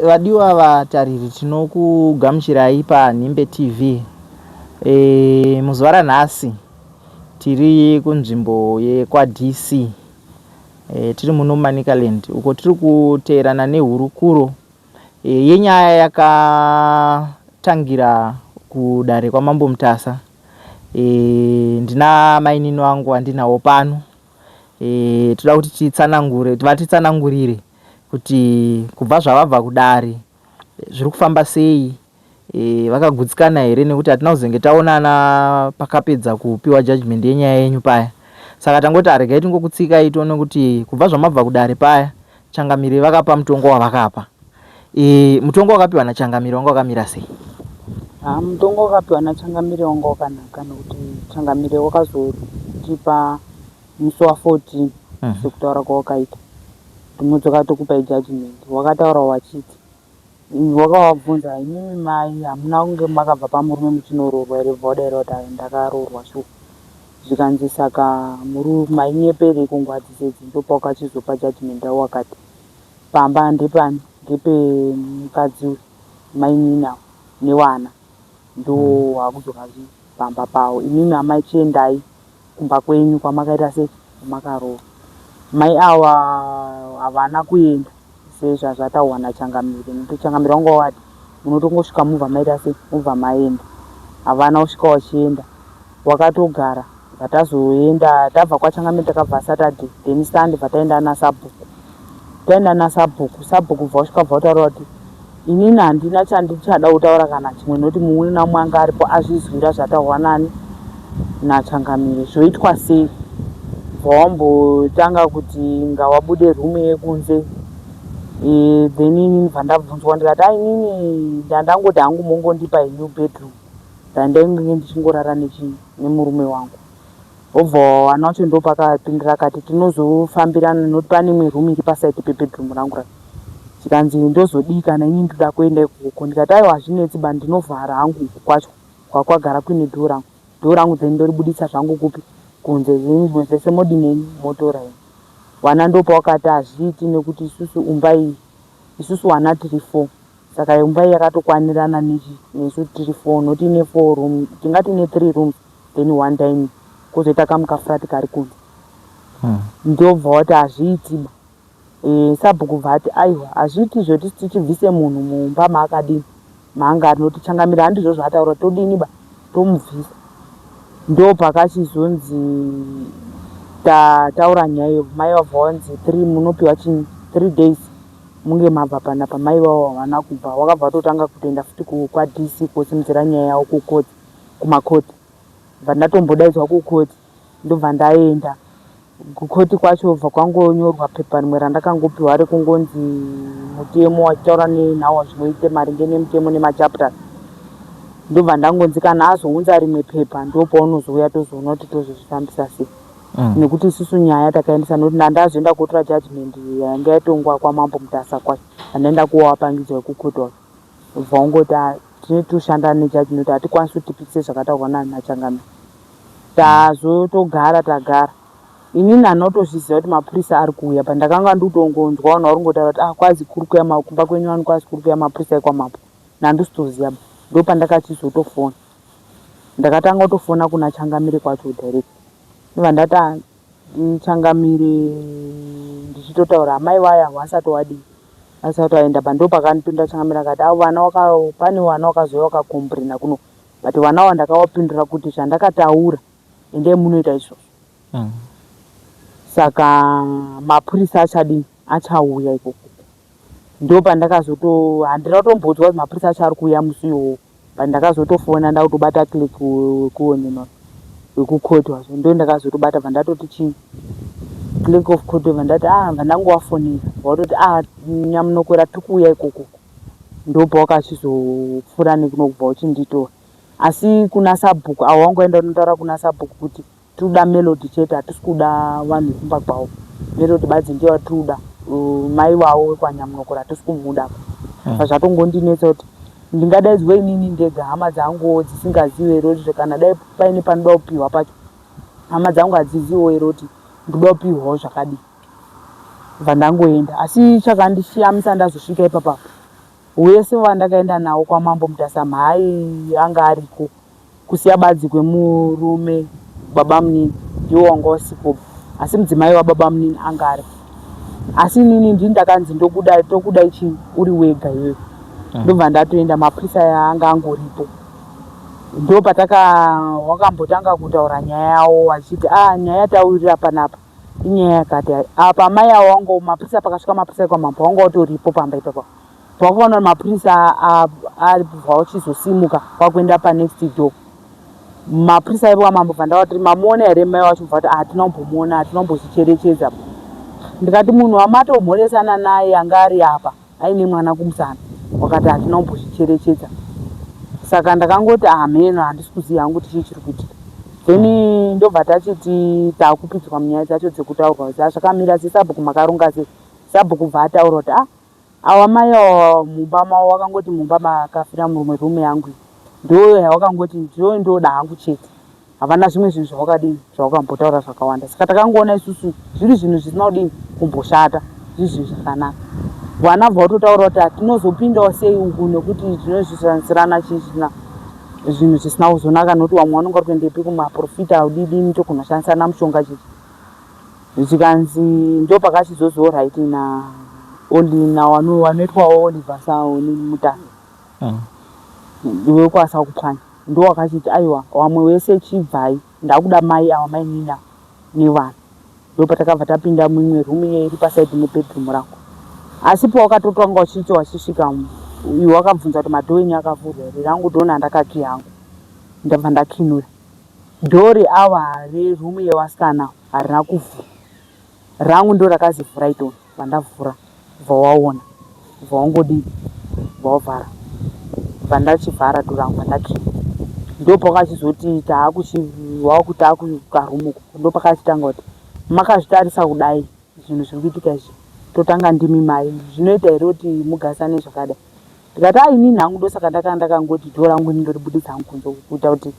Vadiwa vatariri tinokugamuchirai paNhimbe TV. Muzuva ranhasi tiri kunzvimbo yekwaDC, tiri muno Manicaland uko tiri kuteerana nehurukuro yenyaya yakatangira kudare kwaMambo Mutasa. Ndina mainini wangu andinawo pano. Toda kuti vatitsanangurire kuti kubva zvavabva kudare zviri kufamba sei, vakagutsikana here, nekuti hatina kuzenge taonana pakapedza kupiwa judgment yenyaya yenyu paya. Saka tangoti regai tingokutsikai tione kuti kubva zvamabva kudare paya Changamire vakapa mutongo wavakapa. Mutongo wakapiwa naChangamire wanga wakamira sei? Mutongo wakapiwa naChangamire wanga wakanaka nekuti Changamire wakazotipa musi wa14 sekutaura kwawakaita timudzoka tokupai judgment. Wakataura wachiti wakavabvunza, imimi mai hamuna kunge makabva pamurume muchinoroorwa here? Vaudaira kuti ndakaroorwa shuwa. Zvikanzi saka mainyepere kungwadzi sedzi, ndopawakachizopa judgment yavo wakati pamba ndepani, ndepemukadzi mainini newana ndo wakuzokazvi pamba pawo. Imimi amai chiendai kumba kwenyu kwamakaita sei, kwamakaroorwa. Mai ava havana kuenda sezvazvataurwa naChangamire, nekuti Changamire wanga wati munotongosvika mubva maita sei, mubva maenda. Havana kusvika wachienda, wakatogara. Vatazoenda tabva kwaChangamire takabva Saturday, then Sunday vataenda naSabhuku. Taenda naSabhuku, Sabhuku bva usvika bva utaura kuti inini handina chandichada kutaura kana chimwe, nekuti mumwe namumwe anga aripo azvizwira zvataurwa nani naChangamire. Zvoitwa sei? Vawambotanga kuti ngawabude rume yekunze. Then inini vandabvunzwa ndikati inini ndandangoti hangu mongondipa new bedroom, ndandainge ndichingorara nemurume wangu. Obva wana wacho ndo pakapindira kati tinozofambirana nekuti pane imwe room iri pasaiti pebedroom rangu rake. Chikanzi ndozodii kana inini ndoda kuenda ikoko. Ndikati aiwa hazvinetsi ba, ndinovhara hangu kwacho kwakwagara kuine dhoo rangu then ndoribudisa zvangu kupi kunze, zvese modineni motora ini. Wana ndopa wakati hazviiti nekuti isusu wana tiri 4, saka imba yakatokwanirana nesu tiri 4, noti ine 4 room, tingati ine 3 rooms then 1 dining, kozoita kamukafurati kari kunze. Ndobva wati hazviiti ba. Sabhuku bva ati aiwa hazviiti zvoti tichibvise munhu mumba maakadini maanga ari, noti Changamire handizvo zvataura todini ba, tomubvisa. Ndo pakachizonzi taura nyaya mai wabva wanzi munopiwa 3 days munge mabva panapa. Mai wavo havana kubva, wakabva totanga kutoenda futi kwaDC kosimudzira nyaya yavo kumakoti. Bva ndatombodaidzwa kukoti, ndobva ndaenda kukoti kwacho. Bva kwangonyorwa pepa rimwe randakangopiwa rekungonzi mutemo wachitaura nenhau zvinoite maringe nemutemo nemachapters. Ndobva ndangonzi kana azounza rimwe pepa ndopaunozouya tozoona kuti tozozvifambisa sei. Nekuti isusu nyaya takaendesa, nekuti ndandazoenda kotora judgment yanga yatongwa kwaMambo Mutasa kwacho, handaenda kuwapangidzwa wekukoti wacho. Bva ungoti tine toshanda nejudgment nekuti hatikwanisi kutipikise zvakataurwa naChangamire. Tagara inini handinotozviziva kuti mapurisa ari kuuya, pandakanga ndotongonzwa vanhu vari kungotaura kuti kwazi kuri kuuya kumba kwenyu wani, kwazi kuri kuuya mapurisa ekwamambo. Nhandisitoziva. Ndo pandakachizotofona, ndakatanga kutofona kuna Changamire kwacho direct. Ndobva ndati Changamire ndichitotaura amai vaya vasati wadii, vasati waenda pa. Ndo pakandipindura Changamire akati pane wana wakazouya wakakomplaina kuno, but wana wa ndakawapindura kuti zvandakataura endei munoita izvozvo. Saka mapurisa achauya ikoko. Ndo pandakazoto handina kutombodzwa kuti mapurisa achari kuuya musi iwowo, pandakazotofona ndakutobata click kuonema wekukoti wacho. Ndo ndakazotobata bva ndatoti chii click of court, bva ndati bva ndangowafonera vatoti nyamunokwera tiri kuuya ikoko. Ndo pawakachizopfuura nekuno kubva uchinditora. Asi kuna Sabhuku avo wangoenda unotaura kuna Sabhuku kuti tinoda Melody chete, hatisi kuda vanhu vekumba kwavo. Melody badzi ndiye watinoda, mai wavo wekwanyamunokora hatisi kumuda. Zvazvatongondinetsa kuti ndingadaidzwe inini ndega, hama dzangu dzisingazive here kuti kana dai paine panoda kupiwa pacho, hama dzangu hadzizivo here kuti ndoda kupiwawo zvakadii. Bva ndangoenda, asi chakandishiyamisa ndazosvika ipapapo wese wandakaenda nawo kwaMambo Mutasamhai anga ariko, kusiya badzi kwemurume baba munini ndiwo wanga usikopo, asi mudzimai wababa munini anga ariko. Asi inini ndini ndakanzi tokuda ichi uri wega iwewe. Ndobva ndatoenda, mapurisa anga angoripo. Ndo wakambotanga kutaura nyaya yawo wachiti nyaya yataurira panapa inyaya yakati. Apa mai avo wango mapurisa, pakasvika mapurisa kwaMambo wanga utoripo pamba ipapo. Pawakaona mapurisa aribva uchizosimuka wakuenda panext door, mapurisa ivo waMambo vandawati mamuona here mai wacho? Bva kuti hatina kumbomuona, hatina kumbozvicherechedza. Ndikati munhu wamatomhoresana naye anga ari apa aine mwana kumusana, wakati hatina kumbozvicherechedza. Saka ndakangoti mheno handisi kuziva hangu tichi chiri kuitika. Then ndobva tachiti takupidzwa munyaya dzacho dzekutaurwa kuti zvakamira sesabhuku makaronga sei. Sabhuku bva ataura kuti awa mai awa mumba mavo wakangoti mumba makafira rume yangu ndo yawakangoti ndoda hangu chete, havana zvimwe zvinhu zvawakadini zvawakambotaura zvakawanda. Saka takangoona isusu zviri zvinhu zvisina kudini kumboshata, zviri zvinhu zvakanaka. Vana bva vatotaura kuti hatinozopindawo sei uku nekuti zvinozvisanisirana chizvina zvinhu zvisina kuzonaka, nokuti vamwe vanonga uri kuendepi kumaprofita audidini tokunoshandisana mushonga chichi. Zvikanzi ndo pakachizozorhaiti wanoitwawo Oliver Saoni Mutare wekwasakupwanya, ndo wakachiti aiwa wamwe wese chibvai, ndakuda mai ava mainina nevana. Ndo patakabva tapinda mumwe rume iri pasaidi nebedroom rako. Asi pawakatotanga uchichi wachisvika iwe wakabvunza kuti madhoo enyu akavhurwa here, rangu dhoo ndakaki hangu, ndabva ndakinura. Dhoo ava rerumu yevasikana harina kuvhura, rangu ndo rakazivhura itoni. Vandavhura bva waona, bva wangodini, bva wavhara, bva ndachivhara dhoo rangu vandakina. Ndo pakachizoti takukarumuko, ndo pakachitanga kuti makazvitarisa kudai zvinhu zviri kuitika izvi, totanga ndimi mai, zvinoita here kuti mugarisane zvakadai. Ndikati inini hangu ndosaka ndakangoti dhoo rangu ndoribudisa hangu kunze kuita kuti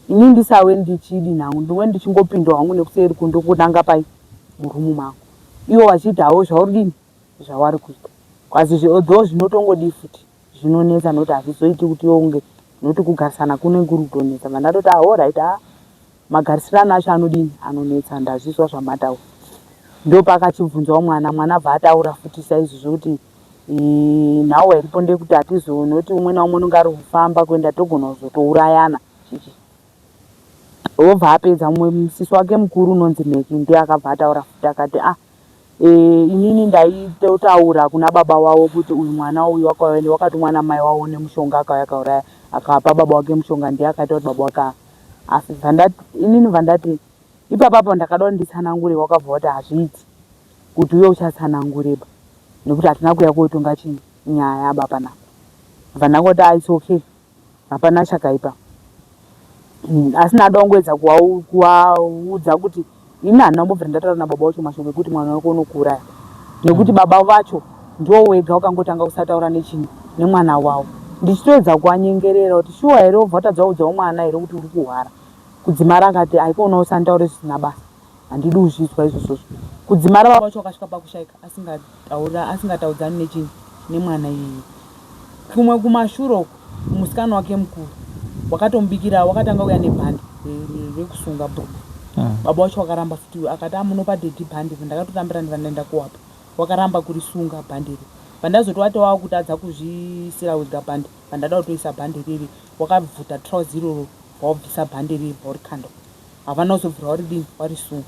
ini ndisawe ndichidini hangu ndiwe ndichingopinda hangu nekuseri kundokunanga pai murumu mangu, iwo wachiti hawo zvaurudini zvawari kuita. Kwazi dho zvinotongodi futi zvinonetsa, nokuti hazvizoiti kuti iwo unge, nokuti kugarisana kunenge kuri kutonetsa. Vandatoti alright, magarisirano acho anodini anonetsa, ndazvizwa zvamataura. Ndo pakachibvunzwawo mwana bva ataura futi saizvozvo kuti nhau iripo ndekuti hatizoona kuti umwe naumwe unenge ari kufamba kuenda togona kuzotourayana chichi. Obva apedza mumwe musisi wake mukuru unonzi Meki ndiye akabva ataura futi akati inini ndaitotaura kuna baba wavo kuti uyu mwana uyu wakati mwana mai wavo nemushonga akauya akauraya, akapa baba wake mushonga, ndiye akaita kuti baba wake afi. Inini vandati ipapapo ndakada kuti nditsanangure, wakabva kuti hazviiti kuti uye uchatsanangureba nekuti hatina kuya koitonga chii nyaya yaba panapa. Vandangoti it's okay, hapana chakaipa. Asi ndada kungoedza kuvaudza kuti ini handina kumbobvira ndataura nababa vacho mashoko ekuti mwana wako unokuuraya, nekuti baba vacho ndo wega wakangotanga kusataura nechini nemwana wavo. Ndichitoedza kuvanyengerera kuti shuwa here wobva watadzaudzawo mwana here kuti uri kuhwara. Kudzimara akati aikona usandaure zvisina basa, handidi kuzvizwa izvozvo. Kudzimara baba vacho wakasvika pakushaika asingataudzani nechini nemwana iyeye. Kumwe kumashure musikana wake mukuru wakatomubikira, wakatanga kuya nebhandi rekusunga bhuku. Baba wacho wakaramba futi akati munopa dhedhi bhandi, ndakatotambira ndivandaenda kuwapa, wakaramba kurisunga bhandi iri. Vandazoti wati wava kutadza kuzvisira wega bhandi, vandada kutoisa bhandi riri, wakabvuta trouzi iroro wabvisa bhandi riri waurikanda, havana kuzobvira waridini warisunga.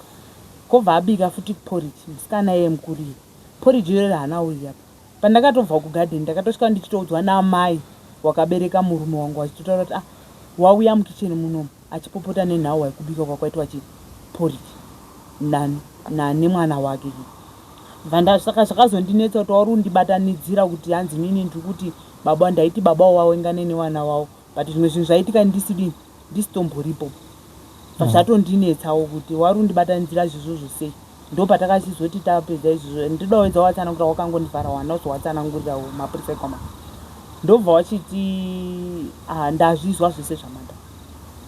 Kobva abika futi porridge, musikana iye mukuru iye. Porridge iroro hana uya. Pandakatobva kugadheni ndakatosvika ndichitoudzwa namai wakabereka murume wangu achitotaura kuti wauya mukicheni munomu achipopota nenhau waikubika kwakwaitwa porridge nemwana wake. Saka zvakazondinetsa kuti wauri kundibatanidzira kuti hanzi nini ndiri kuti baba, ndaiti baba wawaengane newana wavo, but zvimwe zvinhu zvaitika ndisidini ndisitomboripo. Zvatondinetsawo kuti wari kundibatanidzira zvizvozvo sei. Ndo patakachizoti tapedza izvozvo, ndida wedza watsanangura wakangondivhara wana uzowatsanangurirawo mapurisa ekwama. Ndobva wachiti ndazvizwa zvese zvamanda,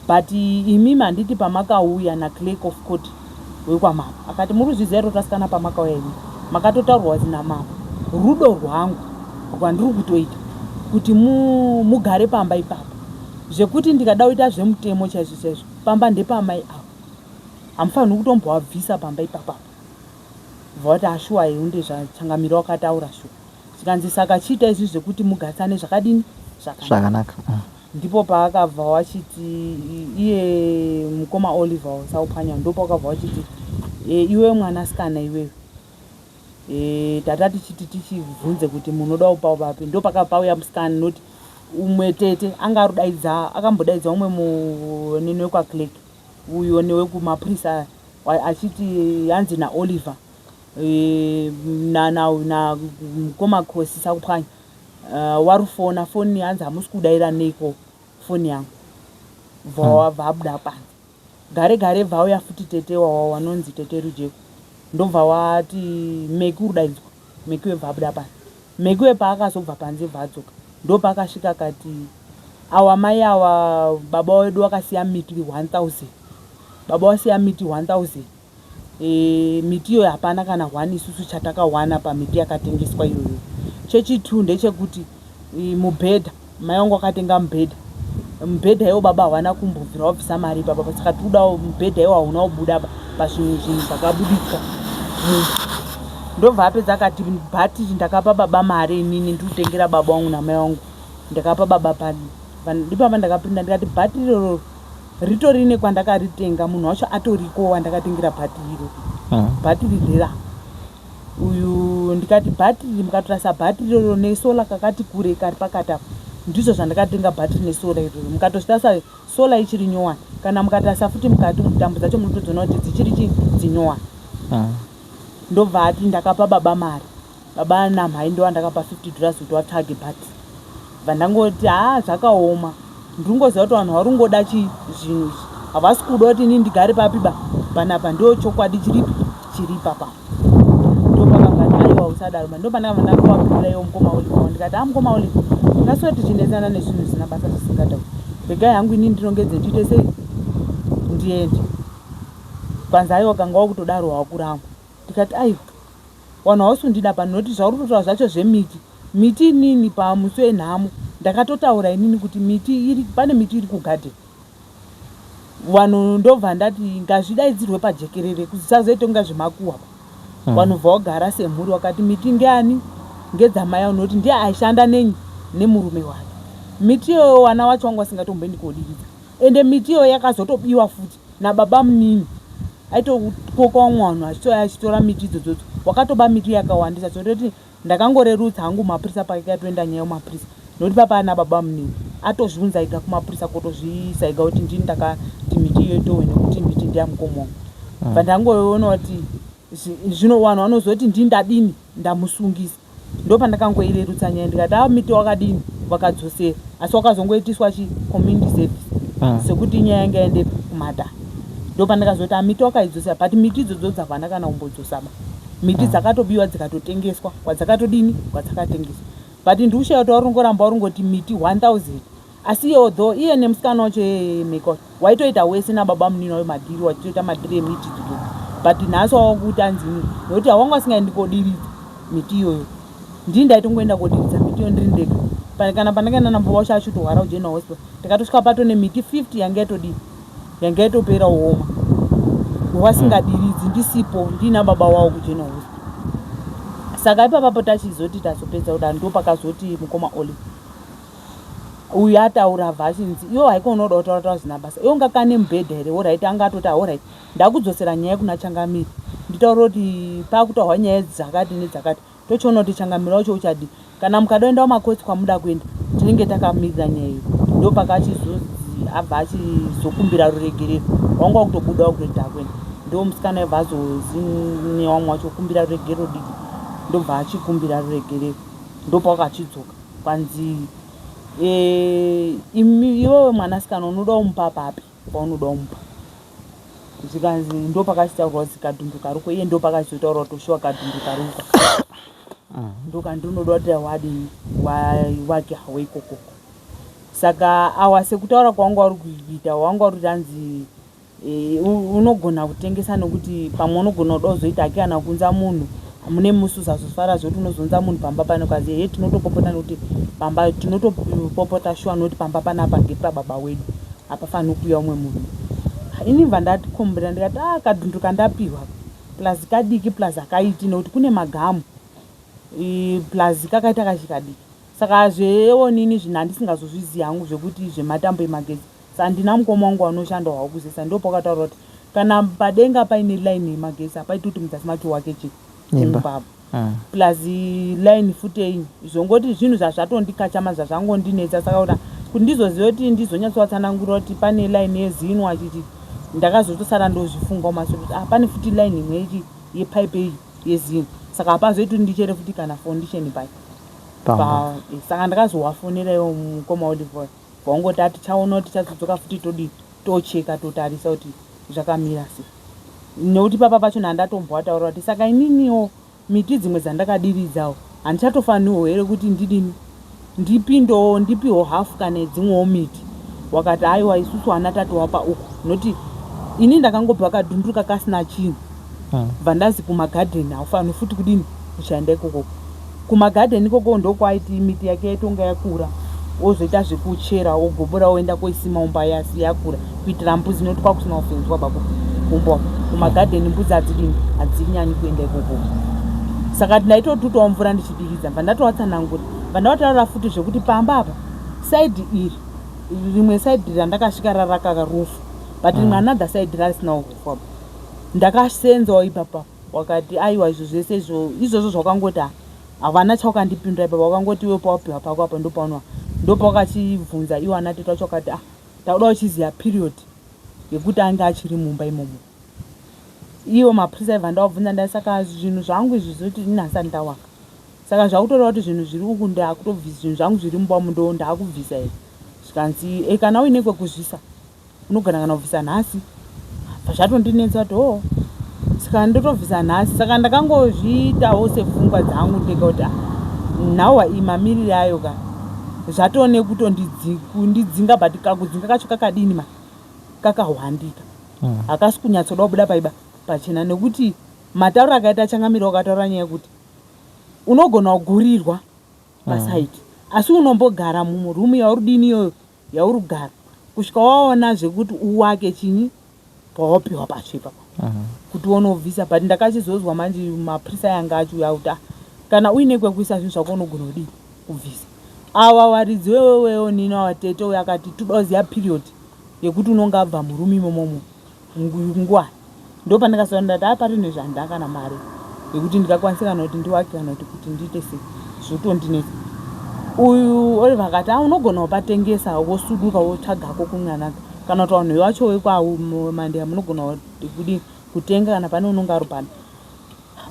but imi manditi pamakauya na-clerk of court wekwamama akati muri kuzviziva here tasikana pamakauya imi makatotaurwa kuti namama rudo rwangu rwandiri kutoita kuti mugare pamba ipapo zvekuti ndikada kuita zvemutemo chaizvo pamba ndepamai avo hamufaniri kutombovabvisa pamba ipapapo vauti ashuwa hunde zvachangamiro wakataura shuwa chikanzi saka chiita izvi zvekuti mugarisane zvakadini zvakanaka. ndipo paakabva wachiti iye mukoma Oliver Saupanya ndipo paakabva wachiti iwe mwanasikana iwewe tata tichiti tichibvunze kuti munoda upa papi ndo pakapauya musikana noti umwe tete akambodaidza umwe munini wekwaClerk uyo newekumapurisa achiti hanzi naOliver na mukoma Khosi Saupanya warufona foni hanzi hamusi kudaira neiko foni yangu vabuda panze gare vauya futi tete wanonzi tete Rujeko ndobva wati meki urudaidzwa meki webva abuda panze meki wepaakazobva panze bvadzoka ndo pakasvika kati awa mai awa baba wedu wakasiya miti 1000 baba wasiya miti 1000 miti iyo hapana kana 1 isusu chatakawana pamiti yakatengeswa iyoyo. Chechitu ndechekuti mubhedha mai wangu akatenga mubhedha iwo baba hawana kumbobvira wabvisa mari baba saka toda mubhedha iwo hauna kubuda pazvinhu zvakabudika ndobva apedza akati bhati ndakapa baba mari inini ndikutengera baba wangu namai wangu ndakapa baba ndipapa ndakapinda ndikati bhati iroro ritorine kwandakaritenga munhu wacho atoriko wandakatengera bhati iro bhati ridera uyu ndikati bhati mukatorasa bhati iroro nesola kakati kure kari pakati apo ndizvo zvandakatenga bhati nesola iroro mukatositasa sola ichiri nyowani kana mukatarasa futi mukati mutambo dzacho munotodziona kuti dzichiri dzinyowani ndobva ati ndakapa baba mari baba namhai ndo andakapa $50 kuti watsvage bhati vandangoti zvakaoma ndingoziva kuti vanhu varungoda zvinhu izvi havasi kuda kuti ini ndigare papiba panapa ndo chokwadi chiri papa ndopakabva aiwa usadaro ndopandakabva ndakavapindira iwo mukoma Oliver ndikati mukoma Oliver ndingasoti tichiendesana nezvinhu zvisina basa zvisingatauri regai hangu ini ndinongedze ndiite sei ndiende kwanza aiwa kanga wakutodaro wakuramwa ndikati aiwa vanhu hausundida pano noti zvauri kutotaura zvacho miti inini pamusi wenhamo ndakatotaura inini kuti pane miti iri kugadheni vanhu ndobva ndati ngazvidaidzirwe pajekerere kuti sazoite kunga zvemakuhwa vanhu bva semhuri wakati miti ngeani ngedzamai angu noti ndiye aishanda nemurume wake miti iyoyo wana wacho wangu asingatomboendi kodiridza ende miti iyoyo yakazotobiwa futi nababa munini aitokoka wamwe vanhu achitora miti idzodzo wakatoba miti yakawandisa zvoroti ndakangorerutsa hangu mapurisa pake atoenda nyaya yemapurisa nokuti papana baba munini atozviunza iga kumapurisa kutozviisa iga kuti ndini ndakati miti iyo itowe nekuti miti ndiyamukomo pandangoona kuti zvino vanhu vanozoti ndini ndadini ndamusungisa ndo pandakangoirerutsa nyaya ndikati miti wakadini wakadzosera asi wakazongoitiswa community service sekuti nyaya yanga ende kumadhara ndo pandakazoti miti wakaidzosera but miti idzodzo dzavana kana kumbodzosaba miti dzakatobiwa dzikatotengeswa kwadzakatodini kwadzakatengeswa but ndiushaya kuti warungoramba warungoti miti 1000 asi iye nemusikana wacho meka waitoita wese nababa munini wayo madhiri wachitoita madhiri emiti idzodzo but nhasi wakuti anzini nokuti hawanga asingaendi kodiridza miti iyoyo ndini ndaitongoenda kodiridza miti iyo ndiri ndega kana pandakaenda nambaba wacho achitorwara kuGeneral Hospital tikatosvika pato nemiti 50 yanga yatopera uoma wasingadiridzi ndisipo ndina baba wawo kuGeneral Hospital saka ipapapo tachizoti tazopedza kudaro ndo pakazoti mukoma Oliver uyu ataura vhashinzi iwo haikonoda kutaura zvina basa iwo ngakane mubhedha here oright angatoti oright ndakudzosera nyaya kuna Changamire nditaura kuti pakutaurwa nyaya dzakati nedzakati tochiona kuti Changamire wacho uchadi kana mukadoenda kumakotsi kwamuda kuenda tinenge takamirira nyaya iyo ndo pakachizozi abva achizokumbira ruregerero wanga wakutobuda wakutoti takuenda ndo musikana ebva azozi newamwe wacho kumbira ruregerero diki ndobva achikumbira ruregerero ndopakachidzoka kwanzi iwewe mwanasikana unoda kumupa papi paunoda kumupa zvikanzi ndo pakachitaurwa kuti kadhunduka ruko iye ndo pakachizotaurwa toshuwa kadhunduka ruko ndokandinoda kuti wadi wake hawe ikokoko saka awa sekutaura kwanga wari kuita wanga wari kuti hanzi unogona kutengesa nokuti pamwe unogona kuda kuzoita ake kana kunza munhu mune musuza zvofara zvoti unozonza munhu pamba pano kazi he tinotopopota nokuti pamba tinotopopota shuwa nokuti pamba panapa ngepababa wedu hapafaniri kuuya umwe munhu. Ini bva ndatikombera ndikati kadhundu kandapiwa plus kadiki plus akaiti nokuti kune magamu plus kakaita kachikadiki. Saka zveonini zvinhu handisingazozviziva hangu zvekuti zvematambo emagetsi. Saka ndina mukoma wangu anoshanda hawo kuzesa ndopakataura kuti kana padenga paine line yemagetsi hapaiti kuti mudzasi macho wake chimbaba plus line futi zvongoti zvinhu zvazvatondikachama zvazvangondinetsa. Saka kuti ndizoziva kuti ndizonyatsowatsanangura kuti pane line yezinwa chichi ndakazotosara ndozvifunga umaso kuti pane futi line imwe yepaipe yezinwa. Saka hapazoiti kuti ndichere futi kana foundation pai. Saka ndakazowafonera iwo mukoma Oliver vaungoti atichaona kuti tichazodzoka futi tocheka totarisa kuti zvakamira sei. Nokuti papa pacho handatombowataura kuti saka ininiwo miti dzimwe dzandakadiridzawo handichatofanirwo here kuti ndidini ndipiwo hafu kana dzimwewo miti. Wakati aiwa isusu hana tatowapa uku noti ini ndakangopiwa kadhunduka kasina chinhu. Bva ndazi kumagadheni haufaniri futi kudini kushanda ikoko. Kumagadheni ikoko ndokwaiti miti yake yaitonga yakura wozoita zvekuchera wogobora woenda koisima umba yasi yakura kuitira mbudzi nokuti kwakusina kufenzwa bako kumba kumagadheni mbudzi hadzinyanyi kuenda ikoko. Saka ndaitotutawo mvura ndichidikidza bva ndatowatsanangura bva ndawataura futi zvekuti pamba apa saidhi iri rimwe saidhi randakasvika raraka rufu but rimwe another saidhi rasina rufu. Ndakasenzawo ipapa wakati aiwa izvo zvese izvozvo zvakangoti havana chaukandipindura ipapa wakangoti iwe pawapiwa pako apa ndopawakachibvunza iwo anateta wacho wakati tauda uchiziva period yekuti anga achiri mumba imomo. Iwo maprisa ibva ndawabvunza ndai saka zvinhu zvangu izvi zvoti inhasa ndawaka. Saka zvakutoreva kuti zvinhu zviri uku ndakutobvisa zvinhu zvangu zviri mumba mundo ndakubvisa here zvikanzi kana uine kwekuzvisa unogona kana kubvisa nhasi. Zvatondinetsa kuti saka ndotobvisa nhasi. Saka ndakangozviitawo sepfungwa dzangu ndega kuti nhauwa mamirire ayo ka zvatone kutondidzinga but kakudzinga kacho kakadini kakahwandika hakasi kunyatsoda kubuda pachena nekuti matauro akaita changamiro akataura nyaya yekuti unogona kugurirwa pasaiti asi unombogara murumu yaurudini iyoyo yaurugara kusvika waona zvekuti uwake chinyi pawapiwa pacho ipapa kuti unobvisa but ndakachizozwa manje maprisa yanga achiuya kuti kana uine kwekuisa zvinhu zvako unogona kudii kubvisa. Awa waridzi wewewo nini watete uyo akati todoziya period yekuti unonga abva murumu imomomo nguwani. Ndopandakazoona ndati apari nezvandakana mari yekuti ndikakwanisa kana kuti ndiwake kana kuti ndiite sei zvotondinetsa. Uyu Oliver akati unogona kupatengesa wosuduka wotsvagako kumwanaka kana kuti vanhu vacho wekwamandeya munogona kutenga kana pane unonga ari pano.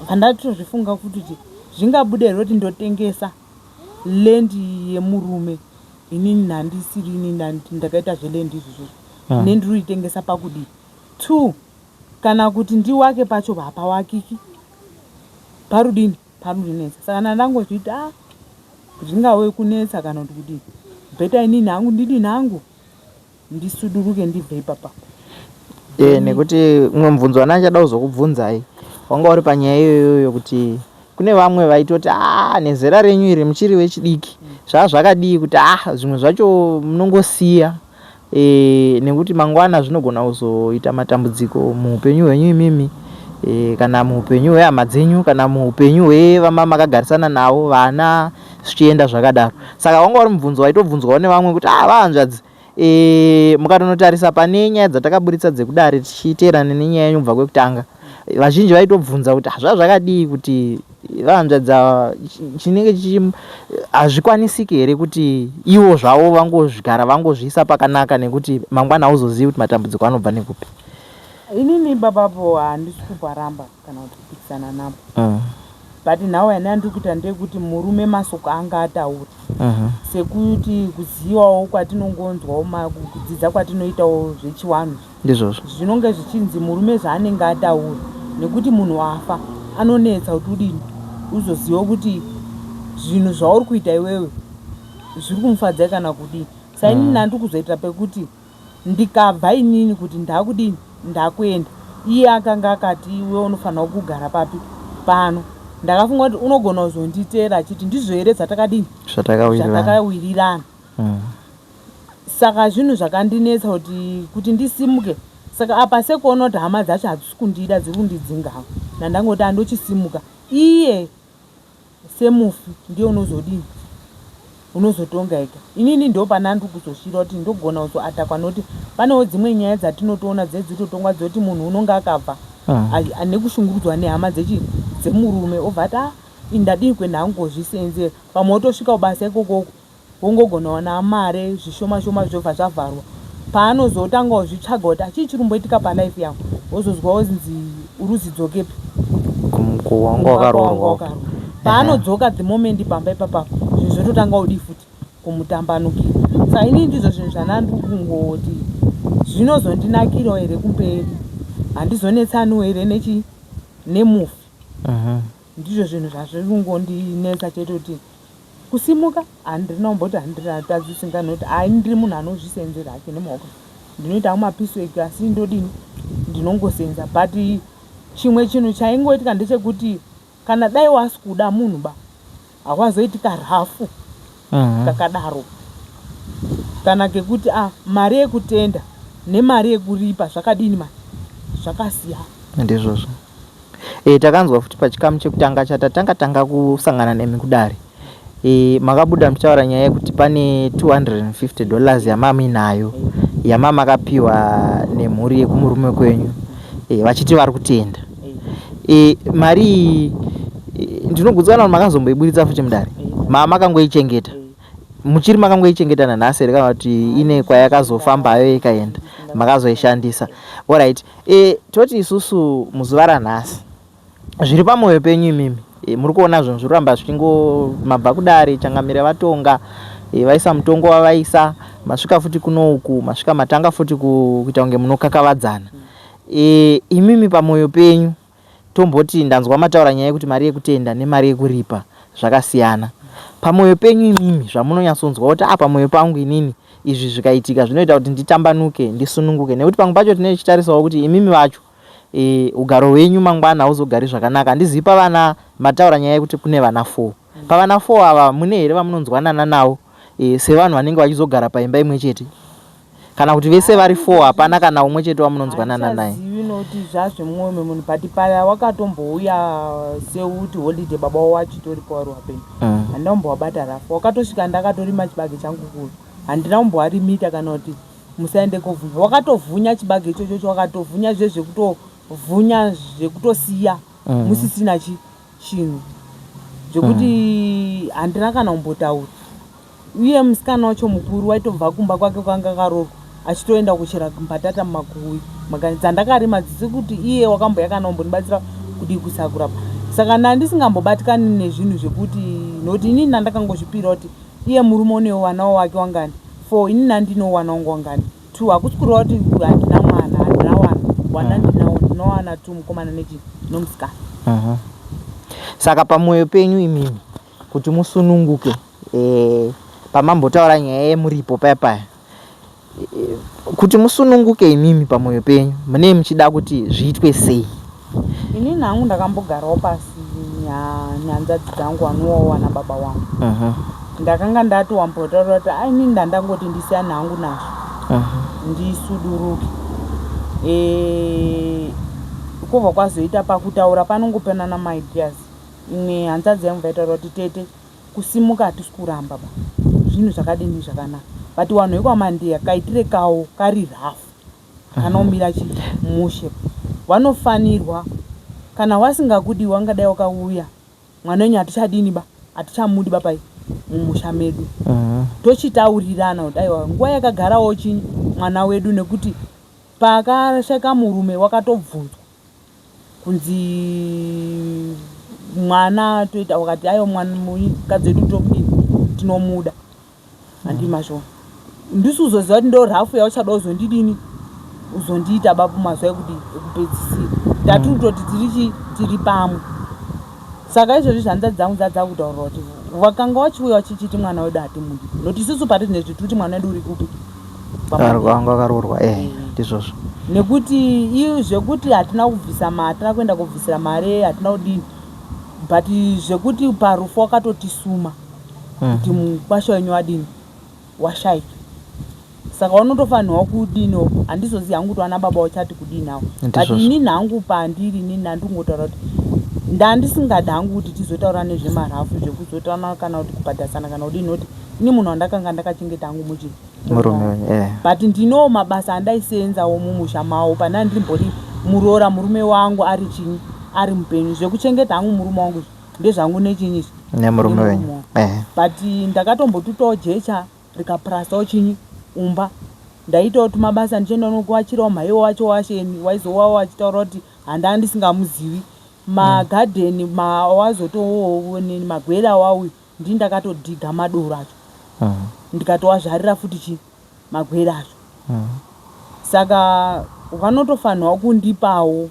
Handatozvifunga kuti zvingabude here kuti ndotengesa lendi yemurume inini handisiri ini ndakaita zvelendi izvozvo nendiriitengesa pakudii. 2 kana kuti ndiwake pacho hapawakiki parudini parudinetsa. Saka ndangozviti zvingave kunetsa kana kuti kudii bheta inini hangu ndidini hangu ndisuduruke ndibve ipapa. Nekuti umwe mubvunzo wanachada kuzokubvunzai wanga uri panyaya iyoyo kuti kune vamwe vaitoti nezera renyu iri muchiri wechidiki zvazvakadii kuti zvimwe zvacho munongosiya nekuti mangwana zvinogona kuzoita matambudziko muupenyu hwenyu imimi kana muupenyu hwehama dzenyu kana muupenyu hwevamagarisana navo vana zvichienda zvakadaro. Saka wanga uri mubvunzo waitobvunzwawo nevamwe kuti vahanzvadzi mukatonotarisa pane nyaya dzatakaburitsa dzekudare tichiteerana nenyaya yenyu kubva kwekutanga vazhinji vaitobvunza kuti zvazvakadii kuti vahanzvadza chinenge hazvikwanisiki here kuti ivo zvavo vangozvigara vangozviisa pakanaka nekuti mangwana hauzozivi kuti matambudziko anobva nekupi. Inini babapo handisi kuparamba kana kuti kupikisana napo but nhau yana ndiri kuita ndeyekuti murume masoko anga ataura sekuti kuzivawo kwatinongonzwawo kudzidza kwatinoitawo zvechiwanhu ndizvozvo zvinonge zvichinzi murume zvaanenge ataura nekuti munhu afa anonetsa kuti udini uzoziva kuti zvinhu zvauri kuita iwewe zviri kumufadza kana kudini. Saka inini handiri kuzoita pekuti ndikabva inini kuti ndakudini ndakuenda iye akanga akati iwe unofanira kugara papi pano ndakafunga kuti unogona kuzonditeera achiti ndizvo here zvatakadini zvatakawirirana. Saka zvinhu zvakandinetsa kuti ndisimuke. Saka apa sekuona kuti hama dzacho hadzisi kundida dziri kundidzingawo nandangoti andochisimuka iye semufi ndiye unozodini unozotonga ega. Inini ndo pana ndiri kuzoshira kuti ndogona kuzoatakwa noti panewo dzimwe nyaya dzatinotoona dzedzitotongwa dzoti munhu unonga akabva ane kushungurudzwa nehama dzemurume obva ati indadii kwenda angozvisenzera pamwe otosvika kubasa ikokoko wongogona ona mare zvishoma shoma zvobva zvavharwa paanozotanga kuzvitsvaga kuti achii chirumboitika palaifi yangu wozozwa wonzi uruzidzokepi kuwanga paanodzoka the moment pamba ipapapo zvinhu zvototanga udi futi kumutambanukira. Saka inini ndizvo zvinhu zvanandiri kungoti zvinozondinakirawo here kumberi handizonetsaniwo here nemufi. Ndizvo zvinhu zvazviri kungondinetsa chete kuti kusimuka handina kumboti handiratadzisi noti ndiri munhu anozvisenzera hake nemaoko ndinoita mapiso ega asi ndodini ndinongosenza. But chimwe chinhu chaingoitika ndechekuti kana dai wasi kuda munhu ba hawazoitika rafu kakadaro kana kekuti mari yekutenda nemari yekuripa zvakadini mani zvakasiyana. Ndizvozvo takanzwa futi pachikamu chekutanga chatatanga kusangana nemi kudare makabuda muchitaura nyaya yekuti pane $250 yamami nayo yamamakapiwa nemhuri yekumurume kwenyu vachiti vari kutenda. Mari ndinogudzana kuti makazomboiburitsa futi mudare makangoichengeta muchiri makangoichengeta nanhasi here kana kuti ine kwayakazofambayo ikaenda makazoishandisa. Alright, toti isusu muzuva ranhasi zviri pamwoyo penyu imimi muri kuona zvinhu zviri kuramba mabva kudare changamire vatonga vaisa mutongo wavaisa masvika futi kuno uku masvika matanga futi kuita kunge munokakavadzana. Imimi pamwoyo penyu tomboti ndanzwa mataura nyaya yekuti mari yekutenda nemari yekuripa zvakasiyana. Pamwoyo penyu imimi zvamunonyatsonzwa kuti pamwoyo pangu inini izvi zvikaitika zvinoita kuti nditambanuke ndisununguke nekuti pamwe pacho tinenge tichitarisawo kuti imimi vacho ugaro hwenyu mangwana hauzogari zvakanaka. Handizipa vana mataura nyaya yekuti kune vana 4 pavana 4 ava mune here vamunonzwanana navo sevanhu vanenge vachizogara paimba imwe chete kana kuti vese vari 4 hapana kana umwe chete wamunonzwanana naye? Noti zvazvemumwe munhu but paya wakatombouya seuti holiday baba wachitori pauri wapenyu handakumbowabata rafu wakatosvika ndakatorima chibage changu kuru handina kumbowarimita kana kuti musaende kovhunya wakatovhunya chibage ichocho wakatovhunya zvekutovhunya zvekutosiya musisina chinhu zvekuti handina kana kumbotaura. Uye musikana wacho mukuru waitobva kumba kwake kwanga karorwa achitoenda kuchera mbatata mumakuwi dzandakarima dzisi kuti iye wakamboya kana kumbonibatsira kudi kusakurapa. Saka ndandisingambobatikani nezvinhu zvekuti noti inini ndandakangozvipira kuti iye murume unewo wanawo wake wangani 4 inini nandino wana wangu wangani 2 hakusi kureva kuti handina mwana handina wana ndinawo ndinowana 2 mukomana nomusikana. Saka pamwoyo penyu imimi kuti musununguke pamambotaura nyaya yemuripo paya kuti musununguke imimi pamwoyo penyu mune muchida kuti zviitwe sei? Inini hangu ndakambogarawo pasi nyanzvadzi dzangu anowawana baba wangu ndakanga ndati wambotaura kuti inini ndandangoti ndisiyane hangu nazvo ndisuduruke. Kubva kwazoita pakutaura panongopenana maideas. Imwe hanzvadzi yangu vaitaura kuti tete kusimuka hatisi kuramba zvinhu zvakadini zvakanaka but wanhu vekwamandeya kaitire kawo kari rafu kanomira mushe vanofanirwa kana wasingakudi wangadai wakauya mwana wenyu hatichadini hatichamudi pai mumusha medu tochitaurirana kuti aiwa nguva yakagarawo mwana wedu nekuti pakashaka murume wakatobvunzwa kunzi mwana toita wakati aiwa mwana mukadzi wedu tomudini tinomuda handimashona ndisi uzoziva kuti ndo rafu yauchada uzondidini uzondiita babu mazuva ekuti ekupedzisira ndatiri kutoti tiri pamwe. Saka izvozvi zvanzvadzi dzangu dzadzakutaura kuti wakanga wachiuya wachichiti mwana wedu hatimudi noti isusu patine zvituti mwana wedu uri kupi wanga akarorwa ndizvozvo nekuti zvekuti hatina kubvisa hatina kuenda kubvisira mare hatina kudini but zvekuti parufu wakatotisuma kuti mukwasha wenyu wadini washaika. Saka unotofanirwa kudino, handizozivi hangu kuti wana baba uchati kudinawo, but inini hangu pandiri inini handingotaura kuti ndandisingadi hangu kuti tizotaura nezvemarafu zvekuzotaura kana kuti kubhadhasana kana kudini, kuti ini munhu wandakanga ndakachengeta hangu murume, but ndinowo mabasa andaisenzawo mumusha mawo pana ndirimbori muroora murume wangu ari chini ari mupenyu. Zvekuchengeta hangu murume wangu ndezvangu nechinyi nemurume wenyu, but ndakatombotutawo jecha rikaprasawo chinyi umba. Ndaitawo tumabasa ndichienda nokuwachirawo mhaiwo wacho washeni waizowawo achitaura kuti handa ndisingamuzivi magadheni mawazotooneni magwera wawo ndini ndakatodhiga madoro acho ndikatowazvarira futi chi magwera acho. Saka ukanotofanirwa kundipawo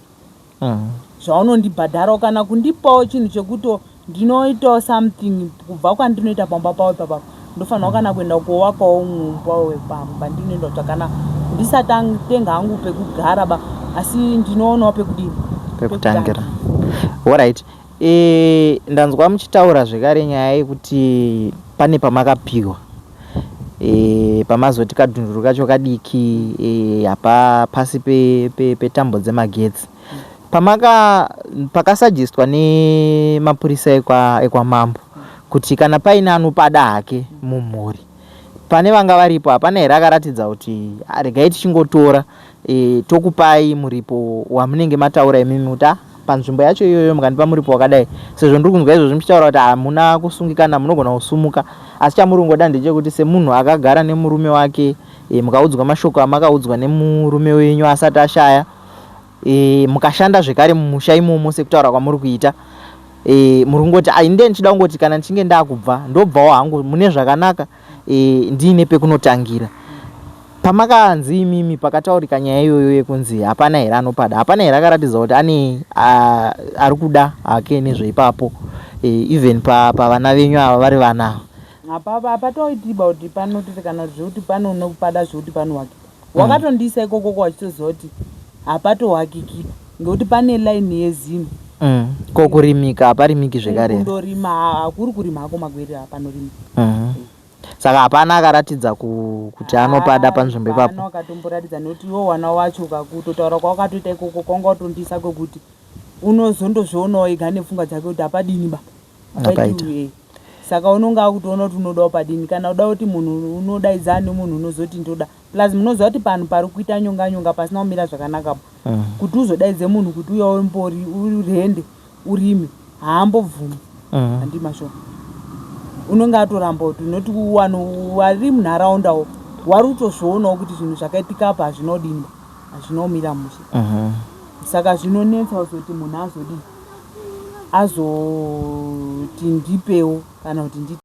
zvaunondibhadharawo kana kundipawo chinhu chekuti ndinoitawo something kubva kwandinoita pamba pawo ipapo. Ndofanirwa kana kuenda kowakawo mumba wepamba ndinoenda kutsvakana ndisatenga hangu pekugara ba, asi ndinoonawo pekutangira. Alright, ndanzwa muchitaura zvekare nyaya yekuti pane pamakapiwa pamazoti kadhunduru kacho kadiki apa pasi petambo dzemagetsi pakasajistwa nemapurisa ekwamambo kuti kana paine anopada hake mumhuri pane vanga varipo hapana here akaratidza kuti regai tichingotora tokupai muripo wamunenge mataura imimi kuti panzvimbo yacho iyoyo mukandipa muripo wakadai, sezvo ndiri kunzwa izvozvi muchitaura kuti hamuna kusungikana munogona kusumuka, asi chamuringoda ndechekuti semunhu akagara nemurume wake mukaudzwa mashoko amakaudzwa nemurume wenyu asati ashaya, mukashanda zvekare mumusha imomo sekutaura kwamuri kuita, muri kungoti inde ndichida kungoti kana ndichinge ndakubva ndobvawo hangu mune zvakanaka ndiine pekunotangira. Pamakanzi imimi pakataurika nyaya iyoyo yekunzi hapana here anopada, hapana here akaratidza kuti ane ari kuda hake nezveipapo even pavana venyu ava vari vana hapatoitiba kuti panotiti kana zvekuti pano unopada zvekuti pano wake wakatondiisa ikokoko wachitoziva kuti hapatohakiki ngekuti pane laini yezino kokurimika haparimiki zvekare kundorima hakuri kurima hako magwere hapanorima. Saka hapana akaratidza kuti anopada panzvimbo ipapo. Akatomboratidza nekuti iwo wana wacho kakutotaura kwawakatoita ikoko kwanga watondiisa kwekuti unozondozvionawo ega nepfungwa dzake kuti hapadini ba apaita. Saka unonga akutoona kuti unodawo padini, kana uda kuti munhu unodaidza nemunhu unozoti ndoda plus munoziva kuti panhu pari kuita nyonga pasina kumira zvakanaka kuti uzodaidze munhu kuti uyawo mbori urende urime haambobvumi handimashoko. Unonga atoramba kuti noti vanhu vari munharaundawo wari kutozvionawo kuti zvinhu zvakaitika apa hazvinodini hazvinomira mushe. Saka zvinonetsa kuti munhu azodini azoti ndipewo kana kuti